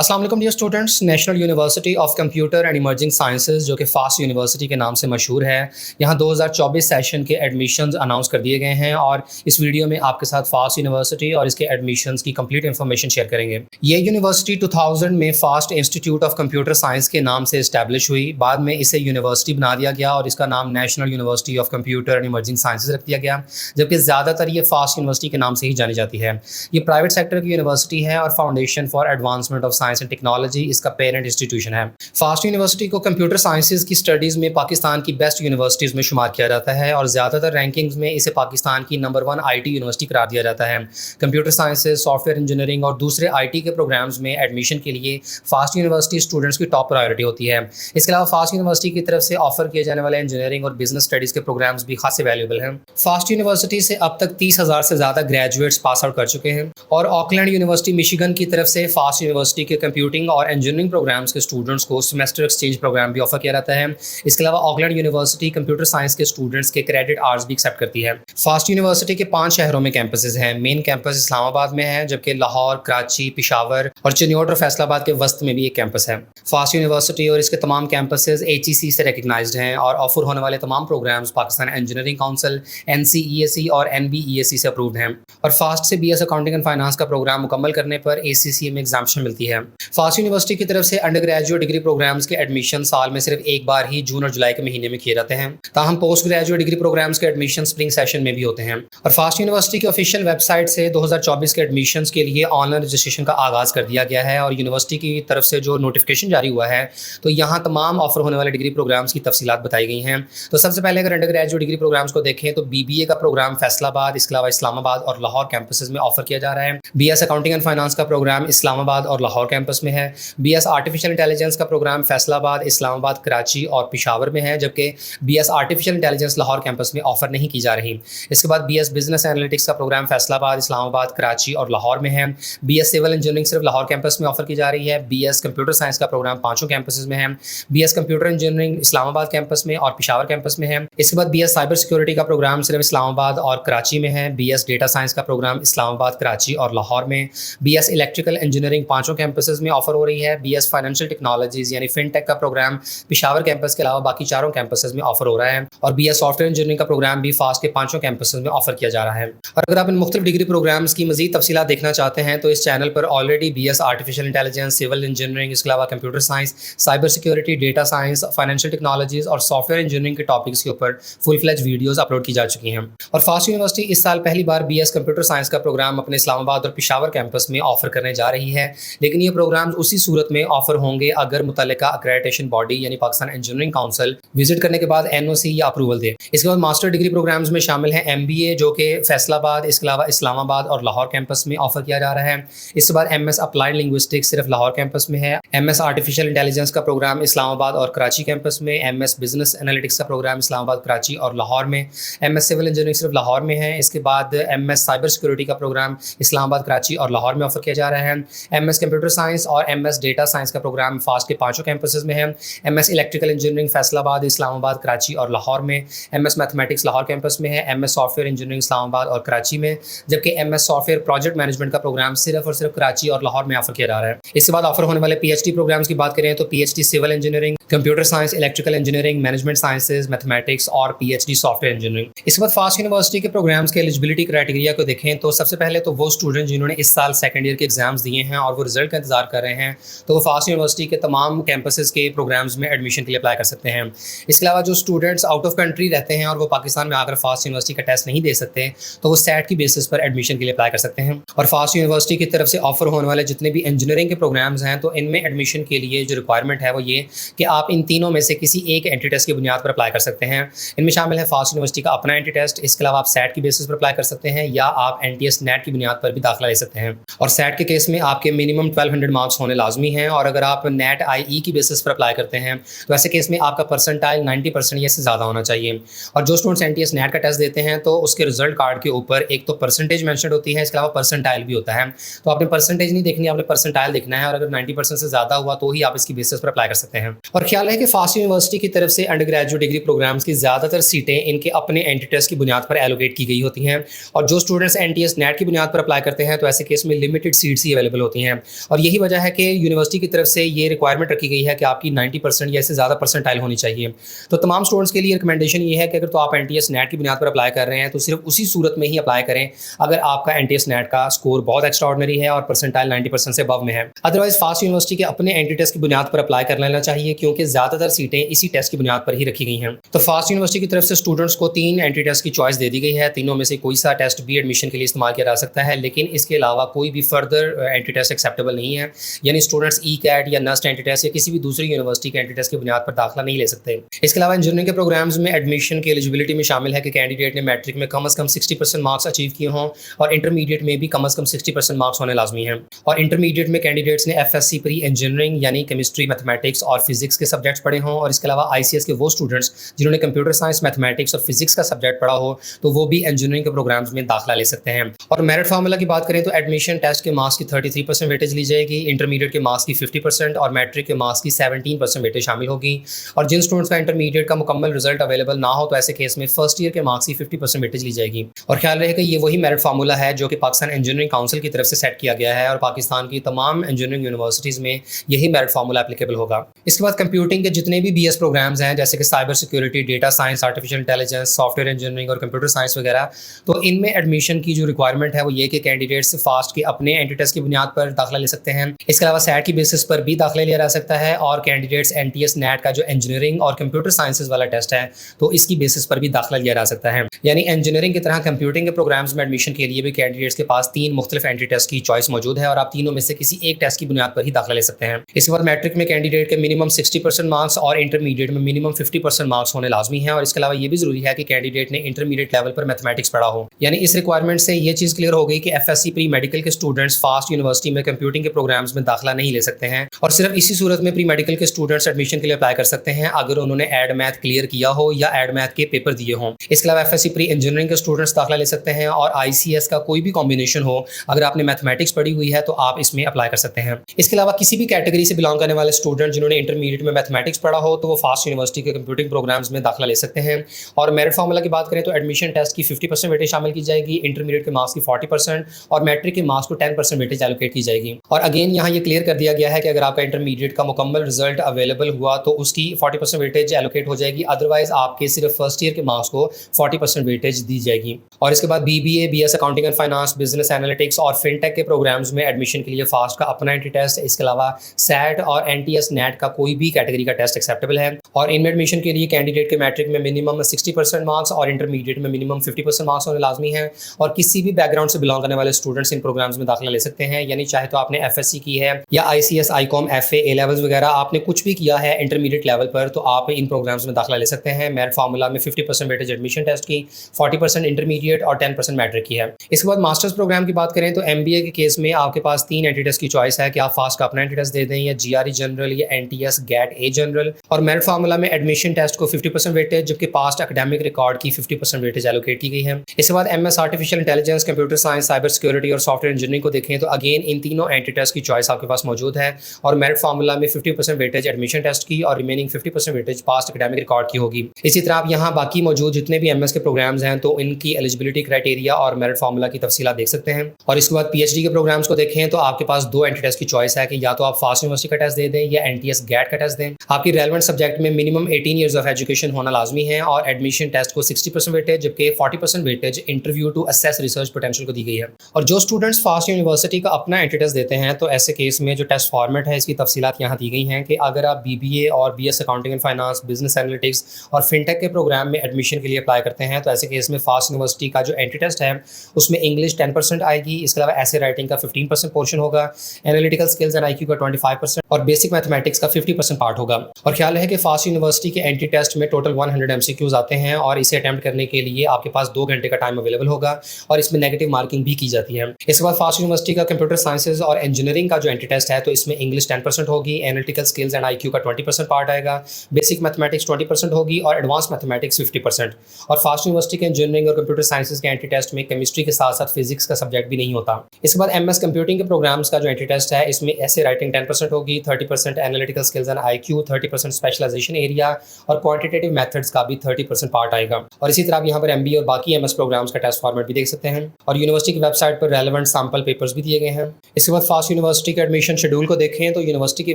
अस्सलाम वालेकुम dear students. National university of computer and emerging sciences जो कि फास्ट यूनिवर्सिटी के नाम से मशहूर है, यहाँ 2024 सेशन के एडमिशन्स अनाउंस कर दिए गए हैं और इस वीडियो में आपके साथ फास्ट यूनिवर्सिटी और इसके एडमिशन्स की कंप्लीट इन्फॉर्मेशन शेयर करेंगे। ये यूनिवर्सिटी 2000 में fast institute of computer science के नाम से इस्टेब्लिश हुई। बाद में इसे यूनिवर्सिटी बना दिया गया और इसका नाम national university of computer and emerging sciences रख दिया गया, जबकि ज़्यादातर ये फास्ट यूनिवर्सिटी के नाम से ही जानी जाती है। ये प्राइवेट सेक्टर की यूनिवर्सिटी है और foundation for advancement of science and technology इसका पेरेंट इंस्टीट्यूशन है। फास्ट यूनिवर्सिटी को कंप्यूटर साइंसेज की स्टडीज़ में पाकिस्तान की बेस्ट यूनिवर्सिटीज़ में शुमार किया जाता है और ज़्यादातर रैंकिंग्स में इसे पाकिस्तान की नंबर 1 आईटी यूनिवर्सिटी करार दिया जाता है। कंप्यूटर साइंसेज, सॉफ्टवेयर इंजीनियरिंग और दूसरे आईटी के प्रोग्राम्स में एडमिशन के लिए फास्ट यूनिवर्सिटी स्टूडेंट्स की टॉप प्रायोरिटी होती है। इसके अलावा फास्ट यूनिवर्सिटी की तरफ से ऑफर किए जाने वाले इंजीनियरिंग और बिजनेस स्टडीज़ के प्रोग्राम्स भी खासे वैल्यूएबल हैं। फास्ट यूनिवर्सिटी से अब तक 30,000 से ज़्यादा ग्रेजुएट्स पास आउट कर चुके हैं और ऑकलैंड यूनिवर्सिटी मिशिगन की तरफ से फास्ट यूनिवर्सिटी के कंप्यूटिंग और इंजीनियरिंग प्रोग्राम्स के स्टूडेंट्स को सेमेस्टर एक्सचेंज प्रोग्राम भी ऑफर किया जाता है। इसके अलावा ऑकलैंड यूनिवर्सिटी कंप्यूटर साइंस के स्टूडेंट्स के क्रेडिट आवर्स भी एक्सेप्ट करती है। फास्ट यूनिवर्सिटी के 5 शहरों में कैंपसेस हैं। मेन कैंपस इस्लामाबाद में है, जबकि लाहौर, कराची, पेशावर और चिन्योट और फैसलाबाद के वस्त में भी एक कैंपस है। फास्ट यूनिवर्सिटी और इसके तमाम कैंपसेस HEC से रिकग्नाइज्ड हैं और ऑफर होने वाले तमाम programmes Pakistan engineering council NCEAC और NBEAC से अप्रूव्ड हैं और फास्ट से BS अकाउंटिंग एंड फाइनेंस का प्रोग्राम मुकम्मल करने पर ACCA में एग्जाम्पशन मिलती है। फास्ट यूनिवर्सिटी की तरफ से अंडर ग्रेजुएट डिग्री प्रोग्राम्स के एडमिशन साल में सिर्फ एक बार ही जून और जुलाई के महीने में किए जाते हैं, ताहम पोस्ट ग्रेजुएट डिग्री प्रोग्राम्स के एडमिशन स्प्रिंग सेशन में भी होते हैं। और फास्ट यूनिवर्सिटी की ऑफिशियल वेबसाइट से 2024 के एडमिशन के लिए ऑनलाइन रजिस्ट्रेशन का आगाज़ कर दिया गया है और यूनिवर्सिटी की तरफ से जो नोटिफिकेशन जारी हुआ है तो यहाँ तमाम ऑफर होने वाले डिग्री प्रोग्राम्स की तफसीलात बताई गई हैं। तो सबसे पहले अगर अंडर ग्रेजुएट डिग्री प्रोग्राम्स को देखें तो BBA का प्रोग्राम फैसलाबाद, इसके अलावा इस्लामाबाद और लाहौर कैंपसेस में ऑफर किया जा रहा है। BS अकाउंटिंग एंड फाइनेंस का प्रोग्राम इस्लामाबाद और लाहौर कैंपस में है। BS आर्टिफिशियल इंटेलिजेंस का प्रोग्राम फैसलाबाद, इस्लामाबाद, कराची और पेशावर में है, जबकि BS artificial intelligence Lahore campus में ऑफर नहीं की जा रही। इसके बाद BS बिजनेस एनालिटिक्स का प्रोग्राम फैसलाबाद, इस्लामाबाद, कराची और लाहौर में है। BS सिविल इंजीनियरिंग सिर्फ लाहौर कैंपस में ऑफर की जा रही है। BS कंप्यूटर साइंस का प्रोग्राम 5 कैंपसेस में है। BS computer engineering Islamabad campus में और पेशावर कैंपस में है। इसके बाद BS साइबर सिक्योरिटी का प्रोग्राम सिर्फ इस्लामाबाद और कराची में है। BS डेटा साइंस का प्रोग्राम इस्लामाबाद, कराची और लाहौर में। BS इलेक्ट्रिकल इंजीनियरिंग 5 कैंपसेस में ऑफर हो रही है। BS फाइनेंशियल टेक्नोलॉजीज यानी फिनटेक का प्रोग्राम पेशावर कैंपस के अलावा बाकी 4 कैंपसेस में ऑफर हो रहा है और BS सॉफ्टवेयर इंजीनियरिंग का प्रोग्राम भी फास्ट के 5 कैंपसेस में ऑफर किया जा रहा है। और अगर आप इन मुख्तलिफ डिग्री प्रोग्राम्स की मजीद तफसीलात देखना चाहते हैं तो इस चैनल पर already BS artificial intelligence, civil engineering, इसके अलावा computer science, cyber security, data science, financial technologies और सॉफ्टवेयर इंजीनियरिंग के टॉपिक्स के ऊपर फुल फ्लेज वीडियोस अपलोड की जा चुकी हैं। और फास्ट यूनिवर्सिटी इस साल पहली बार BS कंप्यूटर साइंस का प्रोग्राम अपने इस्लामाबाद और पेशावर कैंपस में ऑफर करने जा रही है, लेकिन ये प्रोग्राम उसी सूरत में ऑफर होंगे अगर मुतल्लिका अक्रेडिटेशन बॉडी यानी पाकिस्तान इंजीनियरिंग काउंसिल विजिट करने के बाद NOC या अप्रूवल दे। इसके बाद मास्टर डिग्री प्रोग्राम्स में शामिल है MBA जो कि फैसलाबाद, इसके अलावा इस्लामाबाद और लाहौर कैंपस में ऑफर किया जा रहा है। इसके बाद MS अप्लाइड लिंग्विस्टिक्स सिर्फ लाहौर कैंपस में है। MS आर्टिफिशियल इंटेलिजेंस का प्रोग्राम इस्लामाबाद और कराची कैंपस में। MS बिजनेस एनालिटिक्स का प्रोग्राम इस्लामाबाद, कराची और लाहौर में। MS सिविल इंजीनियरिंग सिर्फ लाहौर में है। इसके बाद MS साइबर सिक्योरिटी का प्रोग्राम इस्लामाबाद, कराची और लाहौर में ऑफर किया जा रहा है। MS कंप्यूटर साइंस और MS डेटा साइंस का प्रोग्राम फास्ट के 5 कैंपसेस में है। MS electrical engineering Faisalabad, Islamabad, Karachi और लाहौर में। MS मैथमेटिक्स लाहौर कैंपस में है। MS सॉफ्टवेयर इंजीनियरिंग इस्लामाबाद और कराची में, जबकि MS सॉफ्टवेयर प्रोजेक्ट मैनेजमेंट का प्रोग्राम सिर्फ और सिर्फ कराची और लाहौर में ऑफर किया जा रहा है। इसके बाद ऑफर होने वाले PhD प्रोग्राम्स की बात करें तो PhD civil engineering, computer science, electrical engineering, management sciences, mathematics और PhD सॉफ्टवेयर इंजीनियरिंग। इसके बाद फास्ट यूनिवर्सिटी के प्रोग्राम्स के एलिजिबिलिटी क्राइटेरिया को देखें तो सबसे पहले तो वो स्टूडेंट जिन्होंने इस साल सेकंड ईयर के एग्जाम्स दिए हैं और वो रिजल्ट का इंतजार कर रहे हैं तो वो फास्ट यूनिवर्सिटी के तमाम कैंपसेस के प्रोग्राम्स में एडमिशन के लिए अप्लाई कर सकते हैं। इसके अलावा जो स्टूडेंट्स आउट ऑफ कंट्री रहते हैं और वो पाकिस्तान में आकर फास्ट यूनिवर्सिटी का टेस्ट नहीं दे सकते तो वो SAT की बेसिस पर एडमिशन के लिए अप्लाई कर सकते हैं। और फास्ट यूनिवर्सिटी की तरफ से ऑफर होने वाले जितने भी इंजीनियरिंग के प्रोग्राम्स हैं तो इनमें एडमिशन के लिए जो रिक्वायरमेंट है वो ये कि आप इन तीनों में से किसी एक एंट्री टेस्ट की बुनियाद पर अप्लाई कर सकते हैं। इनमें शामिल है फास्ट यूनिवर्सिटी का अपना एंट्री टेस्ट, इसके अलावा आप SAT की बेसिस पर अप्लाई कर सकते हैं या आप NTS नेट की बुनियाद पर भी दाखिला ले सकते हैं। और SAT के केस में आपके मिनिमम 1200 मार्क्स होने लाजमी हैं और अगर आप नेट IE की बेसिस पर अप्लाई करते हैं तो ऐसे केस में आपका परसेंटाइल 90% या से ज़्यादा होना चाहिए। और जो स्टूडेंट्स NTS नेट का टेस्ट देते हैं तो उसके रिजल्ट कार्ड के ऊपर एक तो परसेंटेज मेंशन होती है, इसके अलावा परसेंटाइल भी होता है। तो आपने परसेंटेज नहीं देखनी, आपने परसेंटाइल देखना है और अगर 90% से ज़्यादा हुआ तो तो ही आप इसकी बेसिस पर अप्लाई कर सकते हैं। और ख्याल है कि फास्ट यूनिवर्सिटी की तरफ से अंडर ग्रेजुएट डिग्री प्रोग्राम्स की ज़्यादातर सीटें इनके अपने एंट्री टेस्ट की बुनियाद पर एलोकेट की गई होती हैं, और जो स्टूडेंट्स NTS नेट की बुनियाद पर अप्लाई करते हैं तो ऐसे केस में लिमिटेड सीट्स ही अवेलेबल होती हैं। और यही वजह है कि यूनिवर्सिटी की तरफ से ये रिक्वायरमेंट रखी गई है कि आपकी 90% या इससे ज़्यादा परसेंटाइल होनी चाहिए। तो तमाम स्टूडेंट्स के लिए रिकमेंडेशन ये है कि अगर तो आप NTS नेट की बुनियाद पर अप्लाई कर रहे हैं तो सिर्फ उसी सूरत में ही अप्लाई करें अगर आपका NTS नेट का स्कोर बहुत एक्स्ट्राऑर्डिनरी है और परसेंटाइल 90% से अबव में है। अदरवाइज फास्ट यूनिवर्सिटी के अपने एंट्री टेस्ट की बुनियाद पर अप्लाई कर लेना चाहिए, क्योंकि ज़्यादातर सीटें इसी टेस्ट की बुनियाद पर ही रखी गई हैं। तो फास्ट यूनिवर्सिटी की तरफ से स्टूडेंट्स को 3 एंट्री टेस्ट की चॉइस दे दी गई है। तीनों में से कोई सा टेस्ट भी एडमिशन के लिए इस्तेमाल किया जा सकता है, लेकिन इसके अलावा कोई भी फर्दर एंट्री टेस्ट एक्सेप्टेबल नहीं है। यानी स्टूडेंट्स ECAT या NUST एंट्री टेस्ट या किसी भी दूसरी यूनिवर्सिटी के एंट्री टेस्ट की बुनियाद पर दाखिला नहीं ले सकते। इसके अलावा इंजीनियरिंग के प्रोग्राम्स में एडमिशन की एलिजिबिलिटी में शामिल है कि कैंडिडेट ने मैट्रिक में कम से कम 60% मार्क्स अचीव किए हों, और इंटरमीडिएट में भी कम से कम 60% मार्क्स होने लाजमी हैं। और इंटरमीडिएट में कैंडिडेट्स ने FSC प्री इंजीनियरिंग यानी केमिस्ट्री, मैथमेटिक्स और फिजिक्स के सब्जेक्ट्स पढ़े हों, और इसके अलावा ICS के वो स्टूडेंट्स जिन्होंने कंप्यूटर साइंस, मैथमेटिक्स और फिजिक्स का सब्जेक्ट पढ़ा हो तो वो भी इंजीनियरिंग के प्रोग्राम्स में दाखिला ले सकते हैं। और मेरिट फार्मूला की बात करें तो एडमिशन टेस्ट के मार्क्स की 33% वेटेज ली जाएगी, इंटरमीडिएट के मार्क्स की 50% और मैट्रिक के मार्क्स की 17% वेटेज शामिल होगी। और जिन स्टूडेंट्स का इंटरमीडिएट का मुकम्मल रिजल्ट अवेलेबल ना हो तो ऐसे केस में फर्स्ट ईयर के मार्क्स की 50% वेटेज ली जाएगी। और ख्याल रहे कि ये वही मेरिट फार्मूला है जो कि पाकिस्तान इंजीनियरिंग काउंसिल की तरफ से सेट किया गया है, और पाकिस्तान की तमाम इंजीनियरिंग यूनिवर्सिटीज़ में यही मेरिट फार्मूला एप्लीकेबल होगा। इसके बाद कंप्यूटिंग के जितने भी BS प्रोग्राम्स हैं, जैसे कि cyber security, data science, artificial intelligence, software engineering और कंप्यूटर साइंस वगैरह, तो इनमें एडमिशन की जो रिक्वायरमेंट है वो ये कि कैंडिडेट्स फास्ट के अपने एंट्री टेस्ट की बुनियाद पर दाखिला ले सकते हैं। इसके अलावा SAT की बेसिस पर भी दाखिला लिया जा सकता है, और कैंडिडेट्स NTS नेट का जो इंजीनियरिंग और कंप्यूटर साइंसेज वाला टेस्ट है तो इसकी बेसिस पर भी दाखिला लिया जा सकता है। यानी इंजीनियरिंग की तरह कंप्यूटिंग के प्रोग्राम्स में एडमिशन के लिए भी कैंडिडेट्स के पास 3 मुख्तलिफ एंट्री टेस्ट की चॉइस मौजूद है, और आप तीनों में से किसी एक टेस्ट की बुनियाद पर ही दाखिला ले सकते हैं। इसके बाद मैट्रिक में कैंडिडेट के मिनिमम 60% मार्क्स और इंटरमीडिएट में मिनिमम 50% मार्क्स होने लाजमी है। और इसके अलावा ये भी जरूरी है कि कैंडिडेट ने इंटरमीडिएट लेवल पर मैथमेटिक्स पढ़ा हो। यानी इस रिक्वायरमेंट से ये चीज़ क्लियर हो गई कि FSC प्री मेडिकल के स्टूडेंट्स फास्ट यूनिवर्सिटी में कंप्यूटिंग के प्रोग्राम्स में दाखिला नहीं ले सकते हैं, और सिर्फ इसी सूरत में प्री मेडिकल के स्टूडेंट्स एडमिशन के लिए अप्लाई कर सकते हैं अगर उन्होंने एड मैथ क्लियर किया हो या एड मैथ के पेपर दिए हों। इसके अलावा FSC प्री इंजीनियरिंग के स्टूडेंट्स दाखिला ले सकते हैं, और ICS का कोई भी कॉम्बिनेशन हो, अगर आपने मैथमेटिक्स पढ़ी हुई है तो आप इसमें अप्लाई कर सकते हैं। इसके अलावा किसी भी कैटेगरी से बिलोंग करने वाले स्टूडेंट जिन्होंने इंटरमीडिएट में मैथमेटिक्स पढ़ा हो तो वो फास्ट यूनिवर्सिटी के कंप्यूटिंग प्रोग्राम्स में दाखिला ले सकते हैं। और मेरिट फार्मूला की बात करें तो एडमिशन टेस्ट की 50% वेटेज शामिल की जाएगी, इंटरमीडिएट के मार्क्स की 40% और मैट्रिक के मार्क्स को 10% वेटेज एलोकेट की जाएगी। और अगेन यहाँ ये क्लियर कर दिया गया है कि अगर आपका इंटरमीडिएट का मुकम्मल रिजल्ट अवेलेबल हुआ तो उसकी 40% वेटेज एलोकेट हो जाएगी, अदरवाइज आपके सिर्फ फर्स्ट ईयर के मार्क्स को 40% वेटेज दी जाएगी। और इसके बाद BBA, BS accounting and finance, business analytics और फिनटेक के प्रोग्राम्स में एडमिशन के लिए फास्ट का अपना एंट्री टेस्ट, इसके अलावा SAT और NTS नेट का कोई भी कैटेगरी का टेस्ट एक्सेप्टेबल है। और इनमें एडमिशन के लिए कैंडिडेट के मैट्रिक में मिनिमम 60% मार्क्स और इंटरमीडिएट में मिनिमम 50% मार्क्स होने लाजमी है। और किसी भी बैकग्राउंड से बिलोंग करने वाले स्टूडेंट्स इन प्रोग्राम्स में दाखिला ले सकते हैं। यानी चाहे तो आपने FSC की है या ICS, ICOM, FA, A levels वगैरह आपने कुछ भी किया है इंटरमीडिएट लेवल पर तो आप इन प्रोग्राम्स में दाखिला ले सकते हैं। मेरिट फार्मूला में 50% वेटेज एडमिशन टेस्ट की, 40% इंटरमीडिएट और 10% मैट्रिक की है। इसके बाद मास्टर्स प्रोग्राम की बात करें तो MBA के केस में आपके पास 3 एंट्री टेस्ट की चॉइस है कि आप फास्ट का अपना एंट्री टेस्ट दे दें या GRE जनरल या NTS GAT A जनरल। और मेरिट फार्मूला में एडमिशन टेस्ट को 50% वेटेज जबकि पास्ट एकेडमिक रिकॉर्ड की 50% वेटेज एलोकेट की गई है। इसके बाद MS artificial intelligence, computer science, cyber security और सॉफ्टवेयर इंजीनियरिंग को देखें तो अगेन इन तीनों एंट्री टेस्ट की चॉइस आपके पास मौजूद है। और मेरिट फार्मूला में 50% वेटेज एडमिशन टेस्ट की और remaining 50% weightage past academic record की होगी। इसी तरह आप यहाँ बाकी मौजूद जितने भी MS के प्रोग्राम्स हैं तो इनकी एलिजिबिलिटी क्राइटेरिया और मेरिट फार्मूला की तफसीलात देख सकते हैं। और इसके बाद PhD के प्रोग्राम्स को देखें तो आपके पास 2 एंट्री टेस्ट की चॉइस है कि या तो आप फास्ट यूनिवर्सिटी का टेस्ट दे दें या NTS GAT का टेस्ट दें। आपकी रेलेवेंट सब्जेक्ट में मिनिमम 18 ईयर्स ऑफ एजुकेशन होना लाजमी है। और एडमिशन टेस्ट को 60% वेटेज जबकि 40% weightage interview to assess research potential को दी गई है। और जो स्टूडेंट्स फास्ट यूनिवर्सिटी का अपना एंट्री टेस्ट देते हैं तो ऐसे केस में जो टेस्ट फॉर्मेट है इसकी तफसीलात यहाँ दी गई हैं कि अगर आप BBA और BS accounting and finance, business analytics और फिनटेक के प्रोग्राम में एडमिशन के लिए अप्लाई करते हैं तो ऐसे केस में फास्ट यूनिवर्सिटी का जो एंट्री टेस्ट है उसमें इंग्लिश 10% आएगी, इसके अलावा ऐसे राइटिंग का 15% पोर्शन होगा, एनालिटिकल स्किल्स एंड IQ का 25% और बेसिक मैथमेटिक्स का 50% पार्ट होगा। और ख्याल है कि फास्ट यूनिवर्सिटी के एंट्री टेस्ट में टोटल 100 MCQs आते हैं और इसे अटैम्प्ट करने के लिए आपके पास 2 घंटे का टाइम अवेलेबल होगा और इसमें नेगेटिव मार्किंग भी की जाती है। इसके बाद फास्ट यूनिवर्सिटी का कंप्यूटर साइंसेज और इंजीनियरिंग का जो एंट्री टेस्ट है तो इसमें इंग्लिश 10% होगी, एनालिटिकल स्किल्स एंड IQ का 20% पार्ट आएगा, बेसिक मैथमेटिक्स 20% होगी और एडवांस मैथमेटिक्स 50%। और फास्ट यूनिवर्सिटी के इंजीनियरिंग और कंप्यूटर साइंसेज के एंट्री टेस्ट में केमिस्ट्री के साथ साथ फिजिक्स का सब्जेक्ट भी नहीं होता। इसके बाद MS कंप्यूटिंग के प्रोग्राम्स का जो एंट्री टेस्ट है इसमें ऐसे राइटिंग 10% होगी, 30% analytical skills and IQ, 30% specialisation area और क्वांटिटेटिव मेथड्स का भी 30% पार्ट आएगा। और इसी तरह आप यहाँ पर MBA और बाकी MS प्रोग्राम्स का टेस्ट फॉर्मेट भी देख सकते हैं और यूनिवर्सिटी की वेबसाइट पर रेलेवेंट सैम्पल पेपर्स भी दिए गए हैं। इसके बाद फास्ट यूनिवर्सिटी के एडमिशन शेड्यूल को देखें तो यूनिवर्सिटी की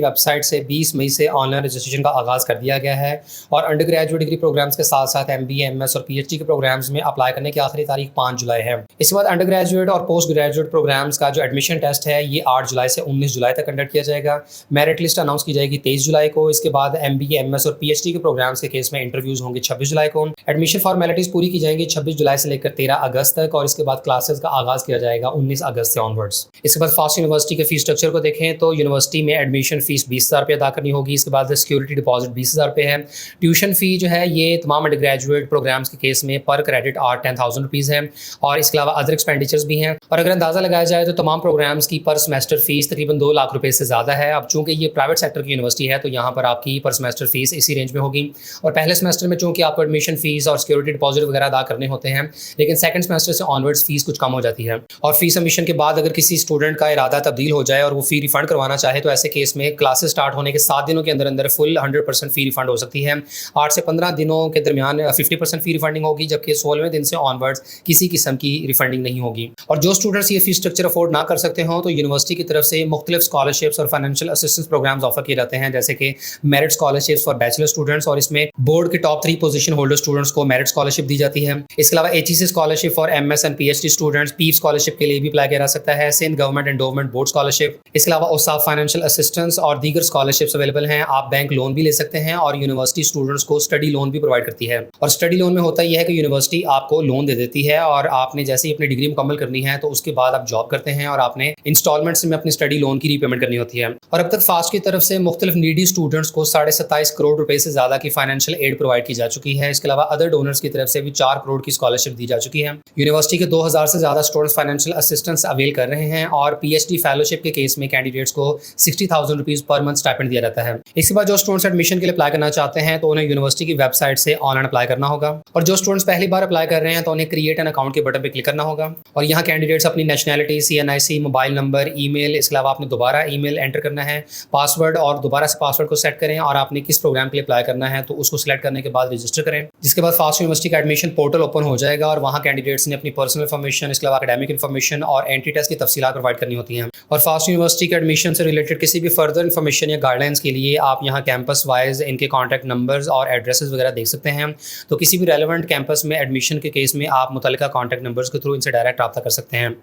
वेबसाइट से 20 मई से ऑनलाइन रजिस्ट्रेशन का आगाज़ कर दिया गया है और अंडर ग्रेजुएट डिग्री प्रोग्राम्स के साथ साथ MBA, MS और PhD के प्रोग्राम्स में अप्लाई करने की आखिरी तारीख 5 जुलाई है। इसके बाद अंडर ग्रेजुएट और पोस्ट ग्रेजुएट प्रोग्राम्स का जो एडमिशन टेस्ट है ये 8 जुलाई से 19 जुलाई तक कंडक्ट किया जाएगा। मेरिट लिस्ट अनाउंस की जाएगी 23 जुलाई को। इसके बाद MBA, MS और PhD के प्रोग्राम्स के केस में इंटरव्यूज होंगे 26 जुलाई को। एडमिशन फॉर्मेलिटीज पूरी की जाएंगी 26 जुलाई से लेकर 13 अगस्त तक और इसके बाद क्लासेस का आगाज किया जाएगा 19 अगस्त से ऑनवर्ड्स। इसके बाद फास्ट यूनिवर्सिटी के फीस स्ट्रक्चर को देखें तो यूनिवर्सिटी में एडमिशन फीस 20,000 रुपये अदा करनी होगी। इसके बाद सिक्योरिटी डिपॉजिट 20,000 रुपये है। ट्यूशन फी जो है ये तमाम अंडर ग्रेजुएट प्रोग्राम्स के केस में पर क्रेडिट आवर 10,000 रुपीज़ है और इसके अलावा अदर एक्सपेंडिचर्स भी हैं। और अगर अंदाज़ा लगाया जाए तो तमाम प्रोग्राम्स की पर सेमेस्टर फीस तकरीबन 2 लाख रुपए से ज़्यादा है। अब चूंकि ये प्राइवेट सेक्टर की यूनिवर्सिटी है तो यहाँ पर आपकी पर सेमेस्टर फीस इसी रेंज में होगी और पहले सेमेस्टर में चूंकि आपको एडमिशन फीस और सिक्योरिटी डिपॉजिट वगैरह अदा करने होते हैं, लेकिन सेकंड सेमेस्टर से ऑनवर्ड्स फीस कुछ कम हो जाती है। और फीस सबमिशन के बाद अगर किसी स्टूडेंट का इरादा तब्दील हो जाए और वो फी रिफंड करवाना चाहे तो ऐसे केस में क्लासेस स्टार्ट होने के 7 दिनों के अंदर अंदर फुल 100% फी रिफंड हो सकती है। 8 से 15 दिनों के दरमियान 50% फी रिफंडिंग होगी, जबकि 16वें दिन से ऑनवर्ड्स किसी किस्म की रिफंडिंग नहीं होगी। और जो स्टूडेंट्स ये फी स्ट्रक्चर अफोर्ड ना कर सकते हों तो यूनिवर्सिटी की तरफ से मुख्तलिफ स्कॉलरशिप्स और फाइनेंशियल असिस्टेंस प्रोग्राम्स ऑफर किए जाते हैं, जैसे कि merit scholarships for bachelor students और इसमें बोर्ड के टॉप 3 पोजीशन होल्डर स्टूडेंट्स को मेरिट स्कॉलरशिप दी जाती है। इसके अलावा HEC scholarship for MS and PhD students, PEEP scholarship के लिए भी अप्लाई किया जा सकता है, Sindh government endowment board scholarship. इसके अलावा OSAF फाइनेंशियल असिस्टेंस और दीगर स्कॉलरशिप्स अवेलेबल हैं। आप बैंक लोन भी ले सकते हैं और यूनिवर्सिटी स्टूडेंट्स को स्टडी लोन भी प्रोवाइड करती है। और स्टडी लोन में होता यह है कि यूनिवर्सिटी आपको लोन दे देती है और आपने जैसे ही अपनी डिग्री मुकम्मल करनी है तो उसके बाद आप जॉब करते हैं और आपने इंस्टॉलमेंट्स में अपनी स्टडी लोन की रीपेमेंट करनी होती है। और अब तक फास्ट की तरफ से मुख्तलिफ नीडी स्टूडेंट्स को 27.5 करोड़ रुपए से ज्यादा की फाइनेंशियल एड प्रोवाइड की जा चुकी है। इसके अलावा अदर डोनर्स की तरफ से भी 4 करोड़ की स्कॉलरशिप दी जा चुकी है। यूनिवर्सिटी के 2000 से ज्यादा स्टूडेंट्स फाइनेंशियल असिस्टेंस अवेल कर रहे हैं और PhD फेलोशिप के केस में कैंडिडेट्स को 60,000 रुपीज पर मंथ स्टाइपेंड दिया जाता है। इसके बाद जो स्टूडेंट्स एडमिशन के लिए अप्लाई करना चाहते हैं तो उन्हें यूनिवर्सिटी की वेबसाइट से ऑनलाइन अप्लाई करना होगा और जो स्टूडेंट्स पहली बार अप्लाई कर रहे हैं तो उन्हें क्रिएट एन अकाउंट के बटन पर क्लिक करना होगा और यहाँ कैंडिडेट्स अपनी nationality, CNIC, mobile number, email, इसके अलावा आपने दोबारा ईमेल एंटर करना है, पासवर्ड और दोबारा से पासवर्ड को सेट करें और आपने किस प्रोग्राम के लिए अप्लाई करना है तो उसको सिलेक्ट करने के बाद रजिस्टर करें। जिसके बाद फास्ट यूनिवर्सिटी का एडमिशन पोर्टल ओपन हो जाएगा और वहाँ कैंडिडेट्स ने अपनी पर्सनल इन्फॉर्मेशन, इसके अलावा एकेडमिक इन्फॉर्मेशन और एंट्री टेस्ट की तफसीलात प्रोवाइड करनी होती हैं। और फास्ट यूनिवर्सिटी के एडमिशन से रिलेटेड किसी भी फर्दर इन्फॉर्मेशन या गाइडलाइंस के लिए आप यहाँ कैंपस वाइज इनके कॉन्टैक्ट नंबर्स और एड्रेसेस वगैरह देख सकते हैं। तो किसी भी रेलेवेंट कैंपस में एडमिशन के केस में आप मुतल्लिका कॉन्टैक्ट नंबर्स के थ्रू इनसे डायरेक्ट रब्ता कर सकते हैं।